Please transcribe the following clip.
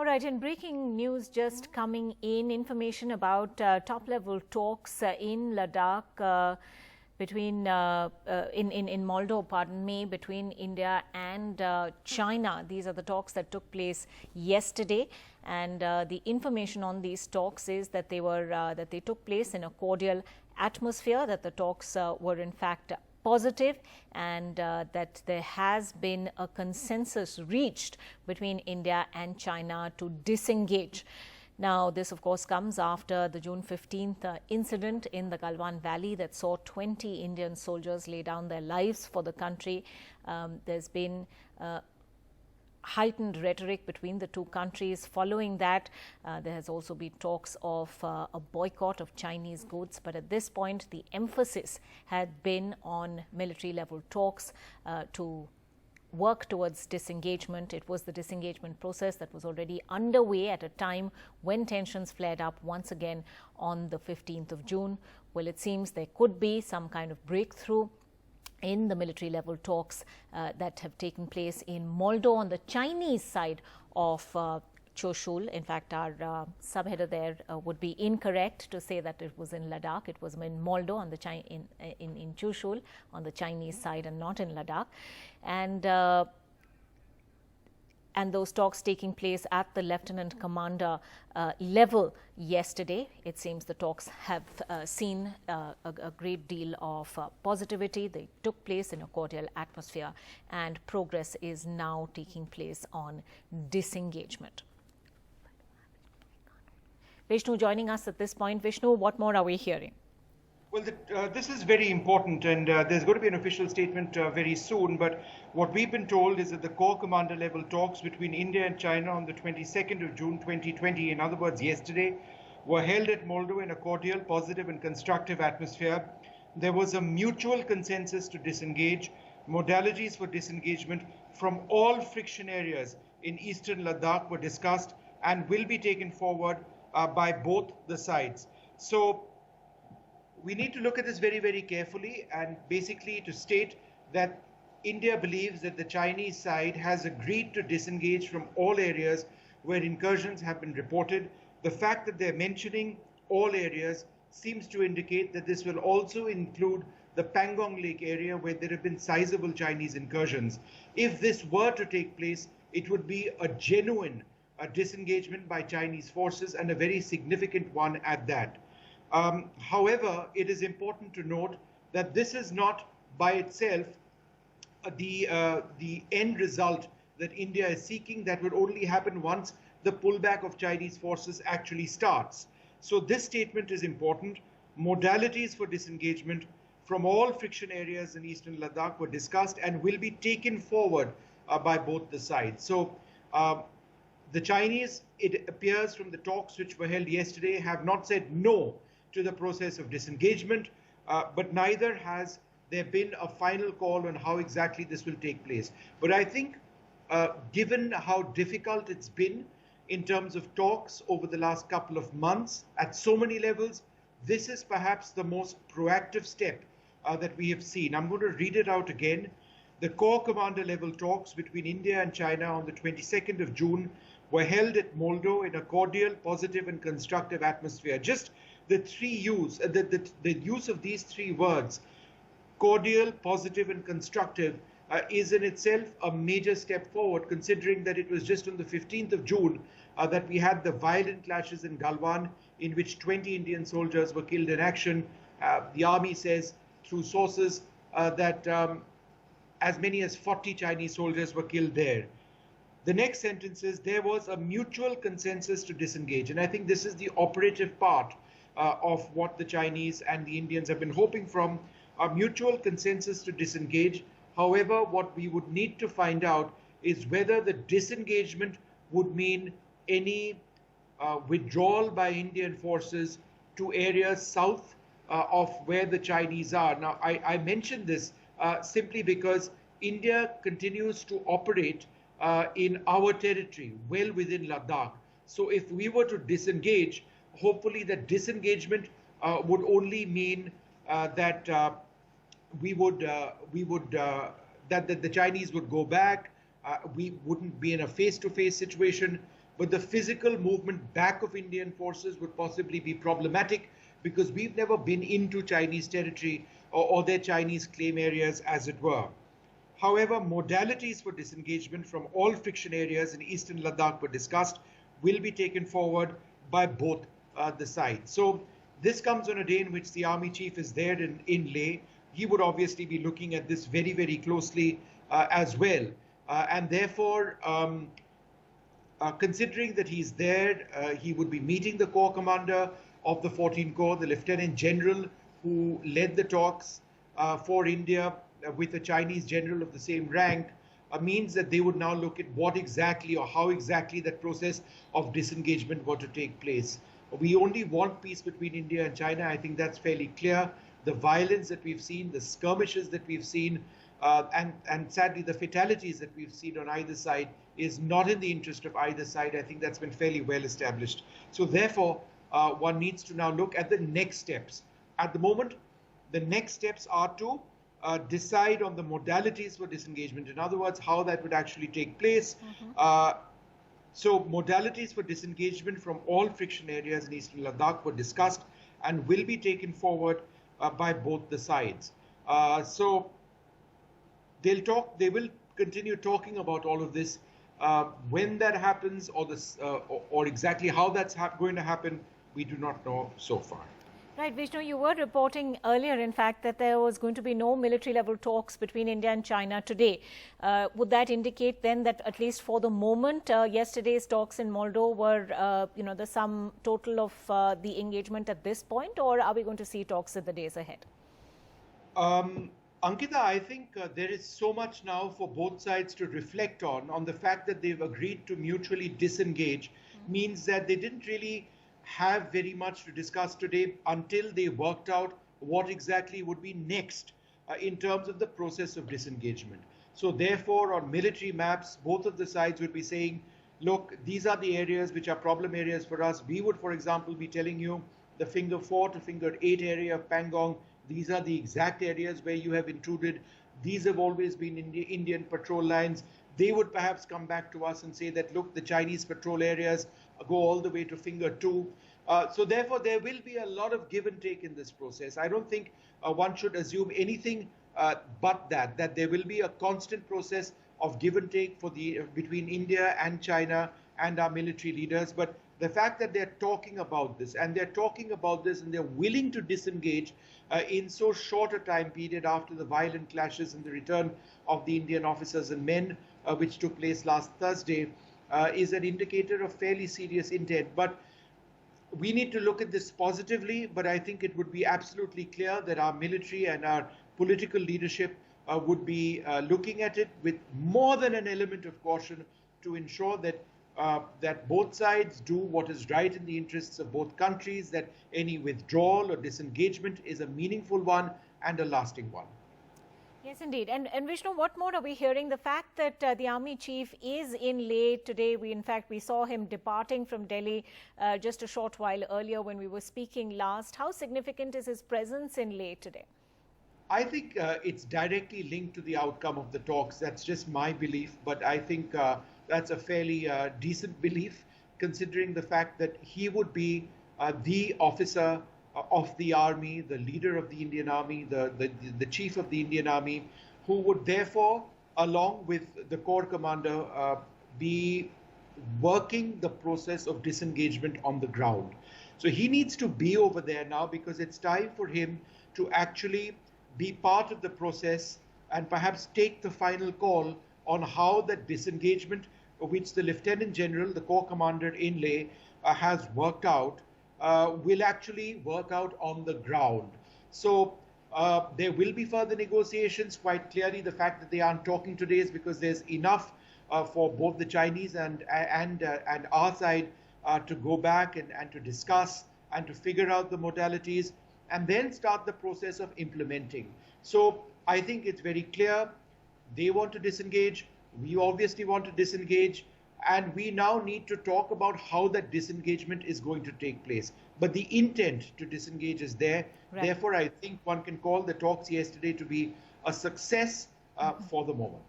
All right, in breaking news just coming in, information about top-level talks in Ladakh between in Moldova, pardon me, between India and China. These are the talks that took place yesterday, and the information on these talks is that they took place in a cordial atmosphere. That the talks were in fact positive, and that there has been a consensus reached between India and China to disengage. Now, this of course comes after the June 15th incident in the Galwan Valley that saw 20 Indian soldiers lay down their lives for the country. There's been heightened rhetoric between the two countries. Following that, there has also been talks of a boycott of Chinese goods, but at this point the emphasis had been on military level talks to work towards disengagement. It was the disengagement process that was already underway at a time when tensions flared up once again on the 15th of June. Well, it seems there could be some kind of breakthrough in the military level talks that have taken place in Moldova on the Chinese side of Choshul. In fact, our subheader there would be incorrect to say that it was in Ladakh. It was in Moldova on the in Choshul on the Chinese side and not in Ladakh. And those talks taking place at the lieutenant commander level yesterday. It seems the talks have seen a great deal of positivity. They took place in a cordial atmosphere, and progress is now taking place on disengagement. Vishnu joining us at this point. Vishnu, what more are we hearing? Well, this is very important, and there's going to be an official statement very soon. But what we've been told is that the Corps Commander level talks between India and China on the 22nd of June 2020, in other words, yesterday, were held at Moldova in a cordial, positive and constructive atmosphere. There was a mutual consensus to disengage. Modalities for disengagement from all friction areas in eastern Ladakh were discussed and will be taken forward by both the sides. So we need to look at this very, very carefully, and basically to state that India believes that the Chinese side has agreed to disengage from all areas where incursions have been reported. The fact that they're mentioning all areas seems to indicate that this will also include the Pangong Lake area where there have been sizable Chinese incursions. If this were to take place, it would be a genuine disengagement by Chinese forces, and a very significant one at that. However, it is important to note that this is not by itself the end result that India is seeking. That would only happen once the pullback of Chinese forces actually starts. So this statement is important. Modalities for disengagement from all friction areas in eastern Ladakh were discussed and will be taken forward by both the sides. So the Chinese, it appears from the talks which were held yesterday, have not said no to the process of disengagement, but neither has there been a final call on how exactly this will take place. But I think given how difficult it's been in terms of talks over the last couple of months at so many levels, this is perhaps the most proactive step that we have seen. I'm going to read it out again. The Corps Commander level talks between India and China on the 22nd of June were held at Moldova in a cordial, positive and constructive atmosphere. Just the use of these three words, cordial, positive and constructive, is in itself a major step forward, considering that it was just on the 15th of June that we had the violent clashes in Galwan, in which 20 Indian soldiers were killed in action. The army says through sources that as many as 40 Chinese soldiers were killed there. The next sentence is, there was a mutual consensus to disengage. And I think this is the operative part of what the Chinese and the Indians have been hoping from, a mutual consensus to disengage. However, what we would need to find out is whether the disengagement would mean any withdrawal by Indian forces to areas south of where the Chinese are. Now, I mention this simply because India continues to operate in our territory, well within Ladakh. So if we were to disengage, hopefully the disengagement would only mean that the Chinese would go back. We wouldn't be in a face-to-face situation. but the physical movement back of Indian forces would possibly be problematic because we've never been into Chinese territory or their Chinese claim areas, as it were. However, modalities for disengagement from all friction areas in eastern Ladakh were discussed, will be taken forward by both the sides. So this comes on a day in which the army chief is there in Leh. He would obviously be looking at this very, very closely as well. And therefore, considering that he's there, he would be meeting the Corps Commander of the 14th Corps, the Lieutenant General who led the talks for India with a Chinese general of the same rank, means that they would now look at what exactly or how exactly that process of disengagement were to take place. We only want peace between India and China. I think that's fairly clear. The violence that we've seen, the skirmishes that we've seen, and sadly the fatalities that we've seen on either side is not in the interest of either side. I think that's been fairly well established. So therefore, one needs to now look at the next steps. At the moment, the next steps are to decide on the modalities for disengagement. In other words, how that would actually take place. So modalities for disengagement from all friction areas in eastern Ladakh were discussed and will be taken forward by both the sides. So they will continue talking about all of this. When that happens or exactly how that's going to happen, we do not know so far. Right, Vishnu, you were reporting earlier, in fact, that there was going to be no military-level talks between India and China today. Would that indicate then that at least for the moment, yesterday's talks in Moldo were, the sum total of the engagement at this point, or are we going to see talks in the days ahead? Ankita, I think there is so much now for both sides to reflect on the fact that they've agreed to mutually disengage means that they didn't really have very much to discuss today until they worked out what exactly would be next in terms of the process of disengagement. So therefore, on military maps, both of the sides would be saying, look, these are the areas which are problem areas for us. We would, for example, be telling you the Finger 4 to Finger 8 area of Pangong. These are the exact areas where you have intruded. These have always been Indian patrol lines. They would perhaps come back to us and say that, look, the Chinese patrol areas go all the way to Finger 2. So therefore, there will be a lot of give and take in this process. I don't think one should assume anything but that there will be a constant process of give and take between India and China and our military leaders. But the fact that they're talking about this and they're willing to disengage in so short a time period after the violent clashes and the return of the Indian officers and men, which took place last Thursday, is an indicator of fairly serious intent. But we need to look at this positively, but I think it would be absolutely clear that our military and our political leadership would be looking at it with more than an element of caution to ensure that both sides do what is right in the interests of both countries, that any withdrawal or disengagement is a meaningful one and a lasting one. Yes, indeed. And Vishnu, what more are we hearing? The fact that the army chief is in Leh today, we saw him departing from Delhi just a short while earlier when we were speaking last. How significant is his presence in Leh today? I think it's directly linked to the outcome of the talks. That's just my belief, but I think that's a fairly decent belief, considering the fact that he would be the officer of the army, the leader of the Indian army, the chief of the Indian army, who would therefore, along with the Corps Commander, be working the process of disengagement on the ground. So he needs to be over there now because it's time for him to actually be part of the process and perhaps take the final call on how that disengagement, which the Lieutenant General, the Corps Commander in Leh, has worked out, will actually work out on the ground. So there will be further negotiations. Quite clearly, the fact that they aren't talking today is because there's enough for both the Chinese and our side to go back and to discuss and to figure out the modalities and then start the process of implementing. So I think it's very clear they want to disengage. We obviously want to disengage. And we now need to talk about how that disengagement is going to take place. But the intent to disengage is there. Right. Therefore, I think one can call the talks yesterday to be a success for the moment.